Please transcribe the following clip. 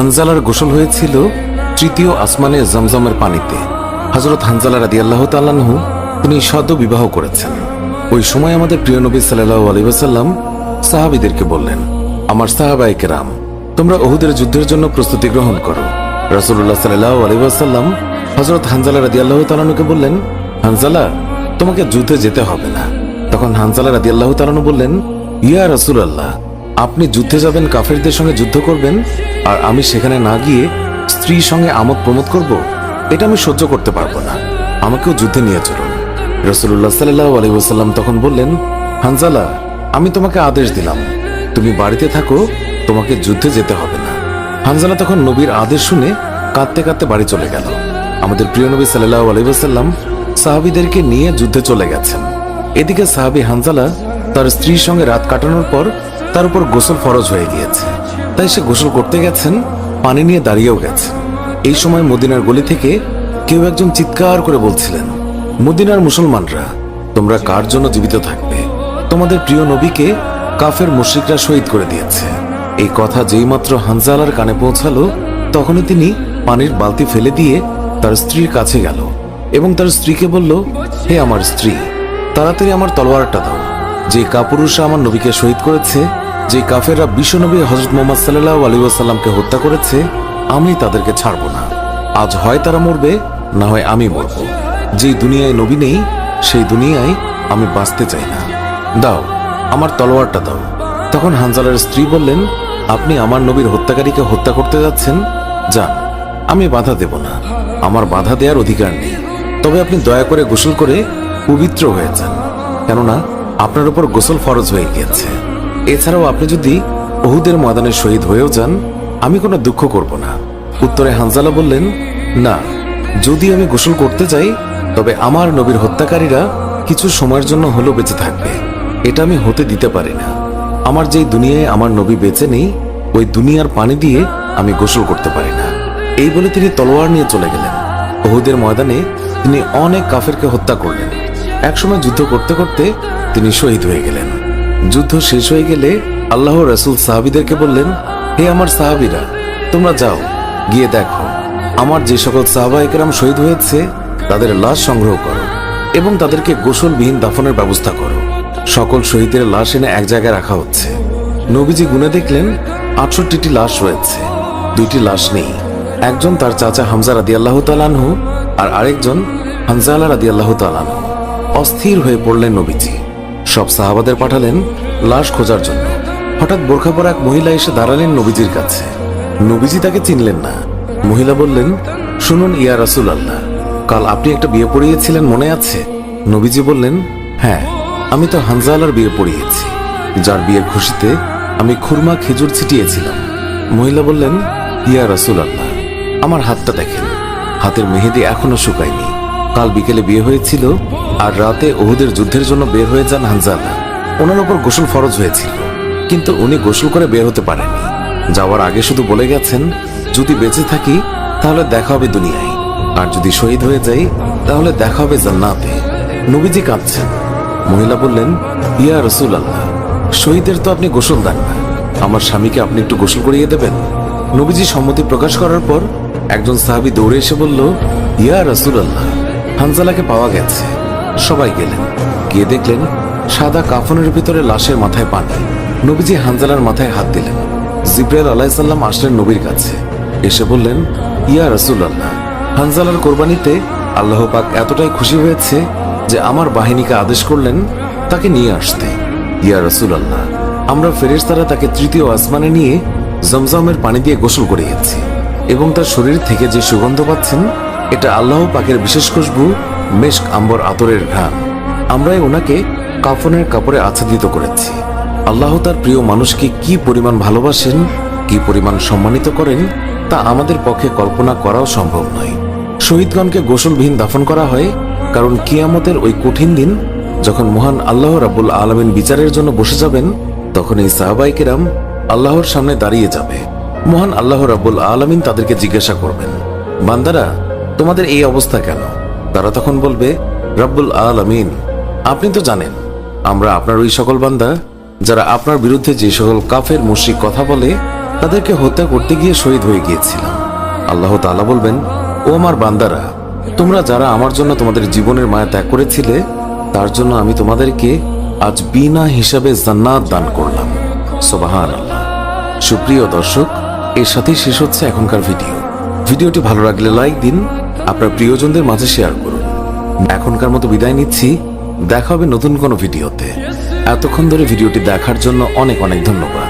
হানজালার গোসল হয়েছিল তৃতীয় আসমানে জমজমের পানিতে। হযরত হানজালা রাদিয়াল্লাহু তাআলা আনহু তিনি সদ্য বিবাহ করেছেন। ওই সময় আমাদের প্রিয় নবী সাল্লাল্লাহু আলাইহি ওয়াসাল্লাম সাহাবীদেরকে বললেন, আমার সাহাবায়ে কেরাম, তোমরা উহুদের যুদ্ধের জন্য প্রস্তুতি গ্রহণ করো। রাসূলুল্লাহ সাল্লাল্লাহু আলাইহি ওয়াসাল্লাম হযরত হানজালা রাদিয়াল্লাহু তাআলা আনহুকে বললেন, হানজালা, তোমাকে যুদ্ধে যেতে হবে না। তখন হানজালা রাদিয়াল্লাহু তাআলা আনহু বললেন, ইয়া রাসূলুল্লাহ, আপনি যুদ্ধে যাবেন, কাফেরদের সঙ্গে যুদ্ধ করবেন, আর আমি সেখানে না গিয়ে স্ত্রীর সঙ্গে আমোদ প্রমোদ করব? এটা আমি সহ্য করতে পারবো না, আমাকেও যুদ্ধে নিয়ে চলুন। রাসূলুল্লাহ সাল্লাল্লাহু আলাইহি ওয়াসাল্লাম তখন বললেন, হানজালা, আমি তোমাকে আদেশ দিলাম, তুমি বাড়িতে থাকো, তোমাকে যুদ্ধে যেতে হবে না। হানজালা তখন নবীর আদেশ শুনে কাঁদতে কাঁদতে বাড়ি চলে গেল। আমাদের প্রিয় নবী সাল্লাল্লাহু আলাইহি ওয়াসাল্লাম সাহাবীদেরকে নিয়ে যুদ্ধে চলে গেছেন। এদিকে সাহাবী হানজালা তার স্ত্রীর সঙ্গে রাত কাটানোর পর তার উপর গোসল ফরজ হয়ে গিয়েছে, তাই সে গোসল করতে গেছেন, পানি নিয়ে দাঁড়িয়েও গেছেন। এই সময় মদিনার গলি থেকে কেউ একজন চিৎকার করে বলছিলেন, মদিনার মুসলমানরা, তোমরা কার জন্য জীবিত থাকবে? তোমাদের প্রিয় নবীকে কাফের মুশরিকরা শহীদ করে দিয়েছে। এই কথা যেই মাত্র হানজালার কানে পৌঁছালো, তখনই তিনি পানির বালতি ফেলে দিয়ে তার স্ত্রীর কাছে গেল এবং তার স্ত্রীকে বলল, হে আমার স্ত্রী, তাড়াতাড়ি আমার তলোয়ারটা দাও। যে কাপুরুষরা আমার নবীকে শহীদ করেছে, যে কাফেররা বিশ্বনবী হযরত মুহাম্মদ সাল্লাল্লাহু আলাইহি ওয়াসাল্লামকে হত্যা করেছে, আমি তাদেরকে ছাড়ব না। আজ হয় তারা মরবে, না হয় আমি মরব। যেই দুনিয়ায় নবী নেই, সেই দুনিয়ায় আমি বাঁচতে চাই না। দাও, আমার তলোয়ারটা দাও। তখন হানজালার স্ত্রী বললেন, আপনি আমার নবীর হত্যাকারীকে হত্যা করতে যাচ্ছেন? যান, আমি বাধা দেব না, আমার বাধা দেওয়ার অধিকার নেই। তবে আপনি দয়া করে গোসল করে পবিত্র হয়ে যান, কেননা আপনার উপর গোসল ফরজ হয়ে গিয়েছে। এছাড়াও আপনি যদি উহুদের ময়দানে শহীদ হয়েও যান, আমি কোনো দুঃখ করব না। উত্তরে হানজালা বললেন, না, যদি আমি গোসল করতে চাই, তবে আমার নবীর হত্যাকারীরা কিছু সময়ের জন্য হলেও বেঁচে থাকবে, এটা আমি হতে দিতে পারি না। আমার যেই দুনিয়ায় আমার নবী বেঁচে নেই, ওই দুনিয়ার পানি দিয়ে আমি গোসল করতে পারি না। এই বলে তিনি তলোয়ার নিয়ে চলে গেলেন। উহুদের ময়দানে তিনি অনেক কাফেরকে হত্যা করলেন। একসময় যুদ্ধ করতে করতে তিনি শহীদ হয়ে গেলেন। যুদ্ধ শেষ হয়ে গেলে আল্লাহ রাসূল সাহাবীদেরকে বললেন, হে আমার সাহাবীরা, তোমরা যাও, গিয়ে দেখো আমার যে সকল সাহাবায়ে কেরাম শহীদ হয়েছে তাদের লাশ সংগ্রহ করো এবং তাদেরকে গোসলবিহীন দাফনের ব্যবস্থা করো। সকল শহীদের লাশ এনে এক জায়গায় রাখা হচ্ছে। নবীজি গুনে দেখলেন ৬৮টি লাশ রয়েছে, ২টি লাশ নেই। একজন তার চাচা হামজা রাদিয়াল্লাহু তাআলা আনহু, আর আরেকজন হানজালা রাদিয়াল্লাহু তাআলা আনহু। অস্থির হয়ে পড়লেন নবীজি। সব সাহাবাদের পাঠালেন লাশ খোঁজার জন্য। হঠাৎ বোরখা পরা এক মহিলা এসে দাঁড়ালেন নবীজির কাছে। নবীজি তাকে চিনলেন না। মহিলা বললেন, শুনুন ইয়া রাসূলুল্লাহ, কাল আপনি একটা বিয়ে পড়িয়েছিলেন, মনে আছে? নবীজি বললেন, হ্যাঁ, আমি তো হানজালার বিয়ে পড়িয়েছি, যার বিয়ের খুশিতে আমি খুরমা খেজুর ছিটিয়েছিলাম। মহিলা বললেন, ইয়া রাসূলুল্লাহ, আমার হাতটা দেখেন, হাতের মেহেদি এখনো শুকায়নি। কাল বিকেলে বিয়ে হয়েছিল, আর রাতে উহুদের যুদ্ধের জন্য বের হয়ে যান হানজালা। ওনার উপর গোসল ফরজ হয়েছিল, কিন্তু উনি গোসল করে বের হতে পারেননি। যাওয়ার আগে শুধু বলে গেছেন, যদি বেঁচে থাকি তাহলে দেখা হবে দুনিয়ায়, আর যদি শহীদ হয়ে যাই তাহলে দেখা হবে জান্নাতে। নবীজি কাঁদছেন। মহিলা বললেন, ইয়া রাসূলুল্লাহ, শহীদের তো আপনি গোসল দেন না, আমার স্বামীকে আপনি একটু গোসল করিয়ে দেবেন। নবীজি সম্মতি প্রকাশ করার পর একজন সাহাবী দৌড়ে এসে বলল, ইয়া রাসূলুল্লাহ, হানজালাকে পাওয়া গেছে। সবাই গেলেন, গিয়ে দেখলেন সাদা কাফনের ভিতরে লাশের মাথায় পানি। নবীজি হানজালার মাথায় হাত দিলেন। জিবরাইল আলাইহিস সালাম আসলেন নবীর কাছে, এসে বললেন, ইয়া রাসূলুল্লাহ, হানজালার কোরবানিতে আল্লাহ পাক এতটাই খুশি হয়েছে যে আমার বাহিনীকে আদেশ করলেন তাকে নিয়ে আসতে। ইয়া রাসূলুল্লাহ, আমরা ফেরেশতারা তাকে তৃতীয় আসমানে নিয়ে জমজমের পানি দিয়ে গোসল করিয়েছি এবং তার শরীর থেকে যে সুগন্ধ পাচ্ছেন, এটা আল্লাহ পাকের বিশেষ খুশবু, মেশক আম্বর আতরের ঘ্রাণ। আমরাই ওনাকে কাফনের কাপড়ে আচ্ছাদিত করেছি। আল্লাহ তার প্রিয় মানুষকে কি পরিমাণ ভালোবাসেন, কি পরিমাণ সম্মানিত করেন, তা আমাদের পক্ষে কল্পনা করাও সম্ভব নয়। শহীদগণকে গোসলবিহীন দাফন করা হয় কারণ কিয়ামতের ওই কঠিন দিন যখন মহান আল্লাহ রাব্বুল আলামিন বিচারের জন্য বসে যাবেন, তখন এই সাহাবায়ে কেরাম আল্লাহর সামনে দাঁড়িয়ে যাবে। মহান আল্লাহ রাব্বুল আলামিন তাদেরকে জিজ্ঞাসা করবেন, বান্দারা, তোমাদের এই অবস্থা কেন? তারা তখন বলবে, রাব্বুল আলামিন, আপনি তো জানেন আমরা আপনার ওই সকল বান্দা যারা আপনার বিরুদ্ধে যে সকল কাফের মুশরিক কথা বলে তাদেরকে হত্যা করতে গিয়ে শহীদ হয়ে গিয়েছিলাম। আল্লাহ তাআলা বলবেন, ও আমার বান্দারা, তোমরা যারা আমার জন্য তোমাদের জীবনের মায়া ত্যাগ করেছিলে, তার জন্য আমি তোমাদেরকে আজ বিনা হিসাবে জান্নাত দান করলাম। সুবহানাল্লাহ। সুপ্রিয় দর্শক, এর সাথেই শেষ হচ্ছে এখনকার ভিডিওটি ভালো লাগলে লাইক দিন, আপনার প্রিয়জনদের মাঝে শেয়ার করুন। এখনকার মতো বিদায় নিচ্ছি, দেখা হবে নতুন কোনো ভিডিওতে। এতক্ষণ ধরে ভিডিওটি দেখার জন্য অনেক অনেক ধন্যবাদ।